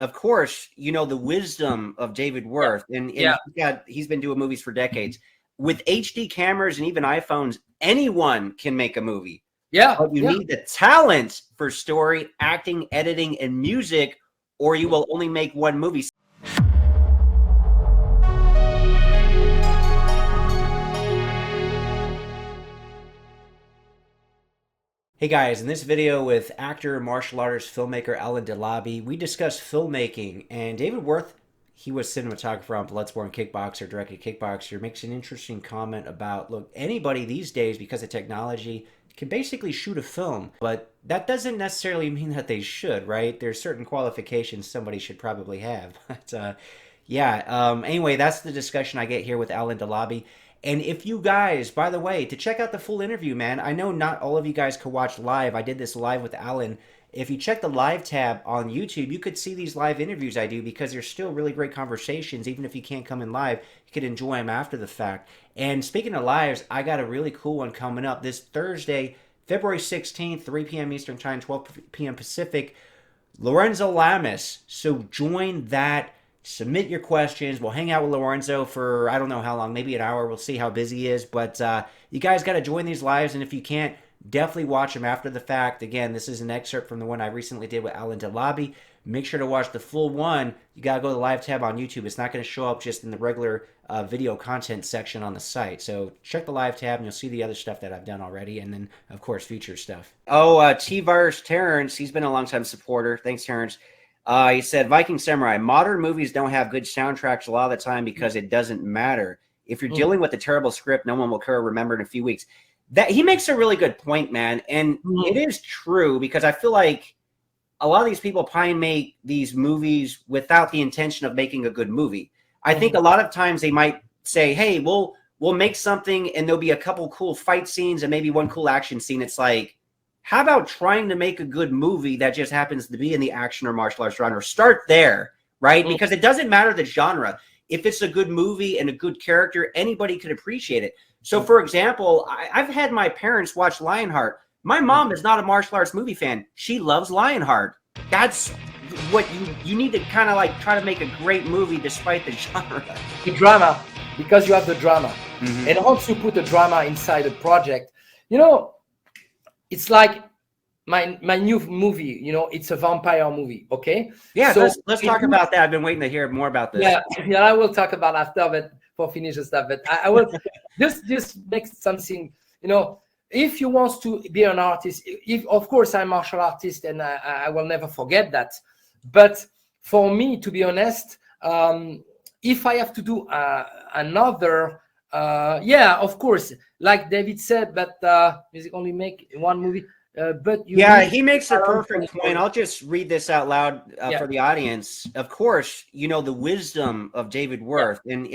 of course, you know the wisdom of David Worth, and he's been doing movies for decades. With HD cameras and even iPhones, anyone can make a movie. But you need the talent for story, acting, editing, and music, or you will only make one movie. Hey guys, in this video with actor, martial artist, filmmaker Alan Delabie, we discuss filmmaking, and David Worth, he was cinematographer on Bloodsport, Kickboxer, directed Kickboxer, makes an interesting comment about, look, anybody these days, because of technology, can basically shoot a film, but that doesn't necessarily mean that they should, right? There's certain qualifications somebody should probably have. But anyway, that's the discussion I get here with Alan Delabie. And if you guys, by the way, to check out the full interview, man, I know not all of you guys could watch live. I did this live with Alan. If you check the live tab on YouTube, you could see these live interviews I do because they're still really great conversations. Even if you can't come in live, you could enjoy them after the fact. And speaking of lives, I got a really cool one coming up this Thursday, February 16th, 3 p.m. Eastern Time, 12 p.m. Pacific. Lorenzo Lamas. So join that. Submit your questions. We'll hang out with Lorenzo for I don't know how long, maybe an hour. We'll see how busy he is. But you guys got to join these lives. And if you can't, definitely watch them after the fact. Again, this is an excerpt from the one I recently did with Alan Delabie. Make sure to watch the full one. You got to go to the live tab on YouTube. It's not going to show up just in the regular video content section on the site. So check the live tab and you'll see the other stuff that I've done already. And then, of course, future stuff. Oh, T-Virus Terrence. He's been a long-time supporter. Thanks, Terrence. He said, Viking Samurai, modern movies don't have good soundtracks a lot of the time because it doesn't matter. If you're dealing with a terrible script, no one will care or remember in a few weeks. That he makes a really good point, man. And it is true because I feel like a lot of these people probably make these movies without the intention of making a good movie. I think a lot of times they might say, hey, we'll make something and there'll be a couple cool fight scenes and maybe one cool action scene. It's like, how about trying to make a good movie that just happens to be in the action or martial arts genre? Start there, right? Because it doesn't matter the genre. If it's a good movie and a good character, anybody could appreciate it. So, for example, I've had my parents watch Lionheart. My mom is not a martial arts movie fan. She loves Lionheart. That's what you need to kind of like try to make a great movie despite the genre. The drama, because you have the drama. And once you put the drama inside a project, you know, it's like my new movie, you know, it's a vampire movie, okay? Yeah, so let's talk about that. I've been waiting to hear more about this. Yeah, I will talk about after, but for finish the stuff. But I will just make something, you know, if you want to be an artist, if of course I'm a martial artist and I will never forget that. But for me, to be honest, if I have to do another, of course, like David said, but music only make one movie. But he makes a perfect point. I'll just read this out loud for the audience. Of course, you know the wisdom of David Worth, and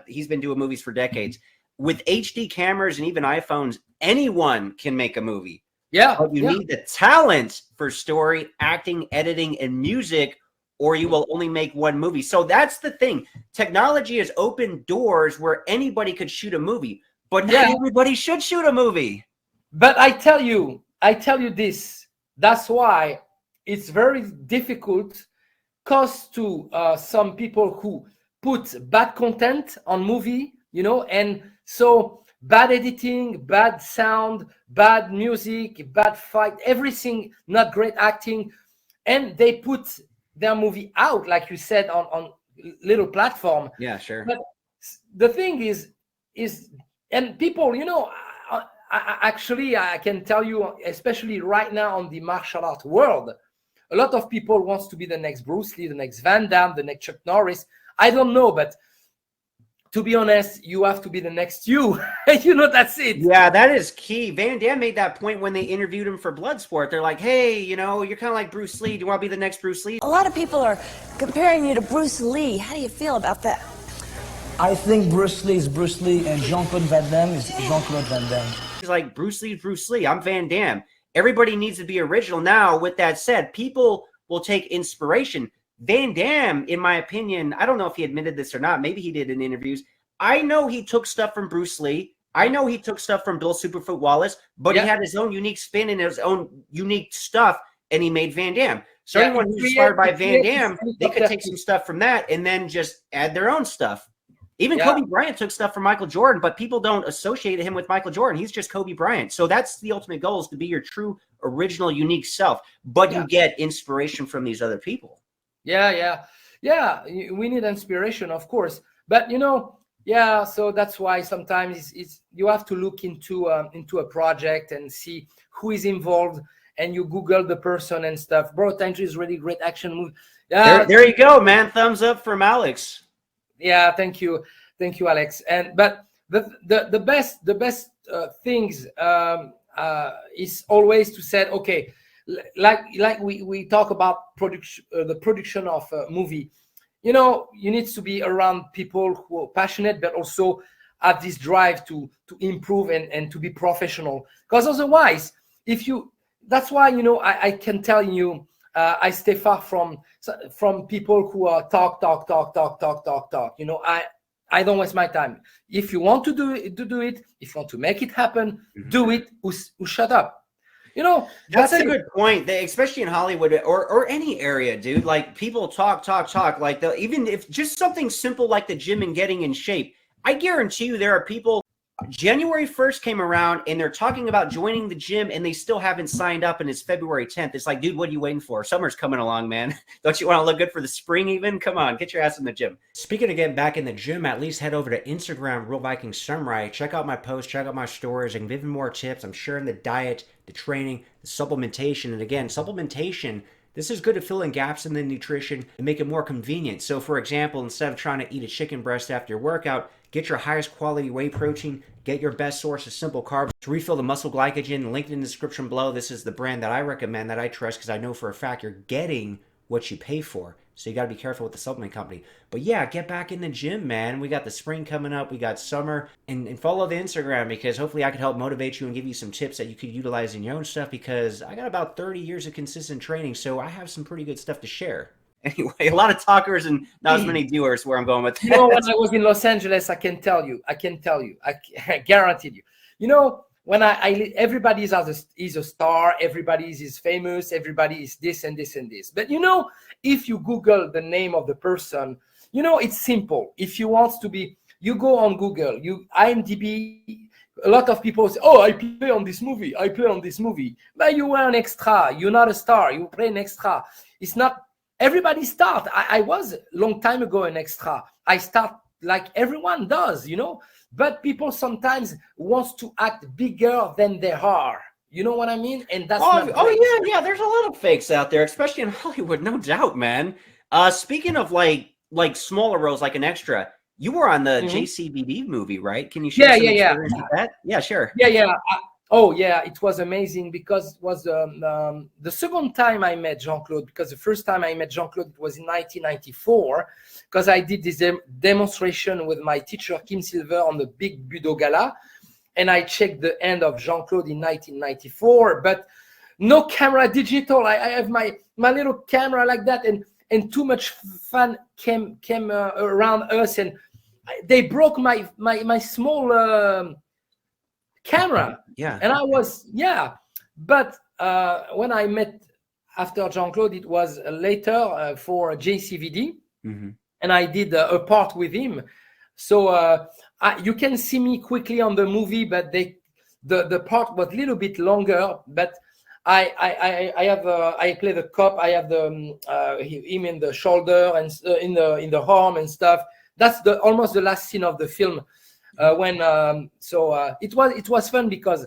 he's been doing movies for decades. With HD cameras and even iPhones, anyone can make a movie. But you need the talent for story, acting, editing, and music, or you will only make one movie. So that's the thing. Technology has opened doors where anybody could shoot a movie, but not everybody should shoot a movie. But I tell you this. That's why it's very difficult because to some people who put bad content on movie, you know, and so bad editing, bad sound, bad music, bad fight, everything, not great acting, and they put their movie out, like you said, on little platform. Yeah, sure. But the thing is, and people, you know, actually, I can tell you, especially right now on the martial art world, a lot of people wants to be the next Bruce Lee, the next Van Damme, the next Chuck Norris. I don't know, but to be honest, you have to be the next you. You know, that's it. Yeah, that is key. Van Damme made that point when they interviewed him for Bloodsport. They're like, hey, you know, you're kind of like Bruce Lee. Do you want to be the next Bruce Lee? A lot of people are comparing you to Bruce Lee. How do you feel about that? I think Bruce Lee is Bruce Lee and Jean-Claude Van Damme is Jean-Claude Van Damme. He's like, Bruce Lee's Bruce Lee. I'm Van Damme. Everybody needs to be original. Now, with that said, people will take inspiration. Van Damme, in my opinion, I don't know if he admitted this or not. Maybe he did in interviews. I know he took stuff from Bruce Lee. I know he took stuff from Bill Superfoot Wallace, but he had his own unique spin and his own unique stuff, and he made Van Damme. So Yeah, anyone who's create- inspired by Van create Damme, this they could take helicopter. some stuff from that and then just add their own stuff. Even Yeah. Kobe Bryant took stuff from Michael Jordan, but people don't associate him with Michael Jordan. He's just Kobe Bryant. So that's the ultimate goal, is to be your true, original, unique self. But Yeah. you get inspiration from these other people. Yeah. We need inspiration, of course, but yeah. So that's why sometimes it's you have to look into a project and see who is involved, and you Google the person and stuff. Bro, Tangerine is really great action movie. Yeah, There you go, man. Thumbs up from Alex. yeah. Thank you, Alex. But the best things is always to say, okay, like we talk about production, the production of a movie. You need to be around people who are passionate, but also have this drive to improve and to be professional. Because otherwise, that's why I can tell you, I stay far from people who are talk. I don't waste my time. If you want to do it, if you want to make it happen, do it. Or shut up. That's a it. good point. Especially in Hollywood or any area, dude. Like, people talk. Like, even if just something simple like the gym and getting in shape, I guarantee you there are people. January 1st came around and they're talking about joining the gym and they still haven't signed up, and it's February 10th. It's like, dude, what are you waiting for? Summer's coming along, man. Don't you want to look good for the spring even? Come on, get your ass in the gym. Speaking of getting back in the gym, at least head over to Instagram, Real Viking Samurai. Check out my posts, check out my stories, and give me more tips. I'm sharing the diet, the training, the supplementation. And again, supplementation, this is good at filling gaps in the nutrition and make it more convenient. So for example, instead of trying to eat a chicken breast after your workout, get your highest quality whey protein, get your best source of simple carbs to refill the muscle glycogen. Linked in the description below. This is the brand that I recommend, that I trust, because I know for a fact you're getting what you pay for. So you got to be careful with the supplement company. But yeah, get back in the gym, man. We got the spring coming up. We got summer. And follow the Instagram, because hopefully I could help motivate you and give you some tips that you could utilize in your own stuff, because I got about 30 years of consistent training, so I have some pretty good stuff to share. Anyway, a lot of talkers and not as many doers, where I'm going with that. When I was in Los Angeles, I guaranteed you. When everybody is a star, everybody is famous, everybody is this and this and this. But if you Google the name of the person, it's simple. If you want to be, you go on Google, you IMDb. A lot of people say, "Oh, I play on this movie. I play on this movie." But you were an extra. You're not a star. You play an extra. It's not. Everybody start. I was a long time ago an extra. I start like everyone does, but people sometimes wants to act bigger than they are. You know what I mean? And that's not great. Yeah. There's a lot of fakes out there, especially in Hollywood, no doubt, man. Speaking of like smaller roles, like an extra, you were on the JCVD movie, right? Can you share some experience with that? Yeah, sure. Yeah. Oh yeah, it was amazing, because it was the second time I met Jean-Claude, because the first time I met Jean-Claude it was in 1994, because I did this demonstration with my teacher Kim Silver on the big Budo Gala, and I checked the end of Jean-Claude in 1994, but no camera digital. I have my little camera like that, and too much fun came around us, and they broke my small camera. Yeah. And I was, but when I met after Jean-Claude, it was later for JCVD, and I did a part with him. So you can see me quickly on the movie, but the part was a little bit longer. But I play the cop. I have him in the shoulder and in the arm and stuff. That's almost the last scene of the film. It was fun, because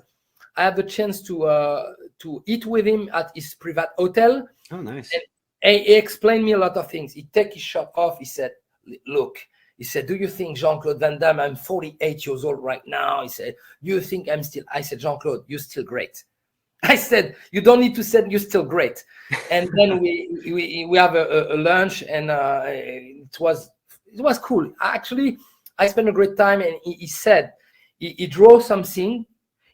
I had the chance to eat with him at his private hotel. Oh, nice. And he explained me a lot of things. He took his shirt off. He said, "Look," he said, "do you think Jean-Claude Van Damme? I'm 48 years old right now." He said, "You think I'm still?" I said, "Jean-Claude, you're still great." I said, "You don't need to say you're still great." And then we have a lunch, and it was cool. Actually, I spent a great time, and he said, he drew something.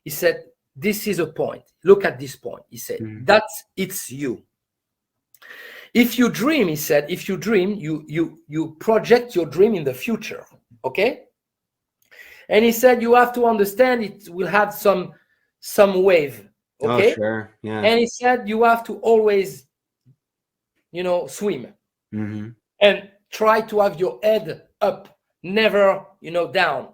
He said, "This is a point. Look at this point." He said, it's you. If you dream, he said, you project your dream in the future, okay? And he said, you have to understand it will have some wave, okay? Oh, sure, yeah. And he said, you have to always swim. Mm-hmm. And try to have your head up, never, down.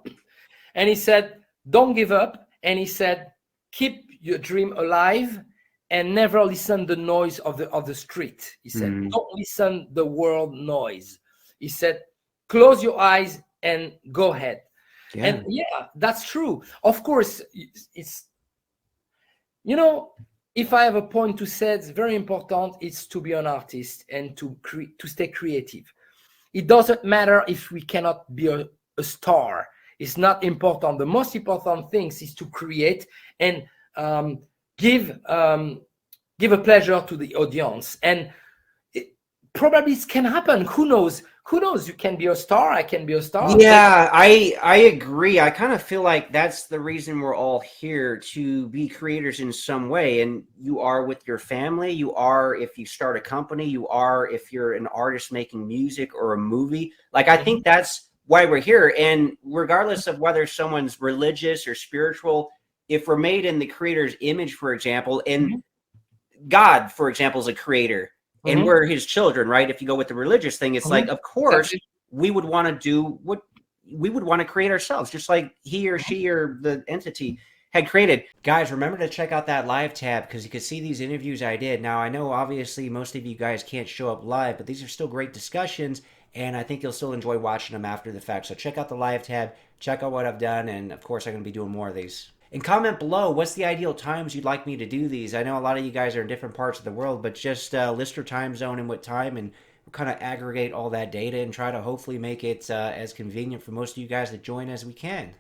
And he said, don't give up. And he said, keep your dream alive and never listen the noise of the street. He said, don't listen the world noise. He said, close your eyes and go ahead. Yeah. And yeah, that's true. Of course, it's, if I have a point to say, it's very important, it's to be an artist and to stay creative. It doesn't matter if we cannot be a star. It's not important. The most important thing is to create and give a pleasure to the audience. And probably it can happen. Who knows? You can be a star. I can be a star. Yeah, I agree. I kind of feel like that's the reason we're all here, to be creators in some way. And you are with your family. You are if you start a company. You are if you're an artist making music or a movie. Like, I think that's why we're here. And regardless of whether someone's religious or spiritual, if we're made in the creator's image, for example, and God, for example, is a creator, and we're his children, right? If you go with the religious thing, it's like, of course, we would want to do what we would want to create ourselves, just like he or she or the entity had created. Guys, remember to check out that live tab, because you can see these interviews I did. Now, I know obviously most of you guys can't show up live, but these are still great discussions, and I think you'll still enjoy watching them after the fact. So check out the live tab, check out what I've done, and of course I'm going to be doing more of these. And comment below, what's the ideal times you'd like me to do these? I know a lot of you guys are in different parts of the world, but just list your time zone and what time, and we'll kind of aggregate all that data and try to hopefully make it as convenient for most of you guys to join as we can.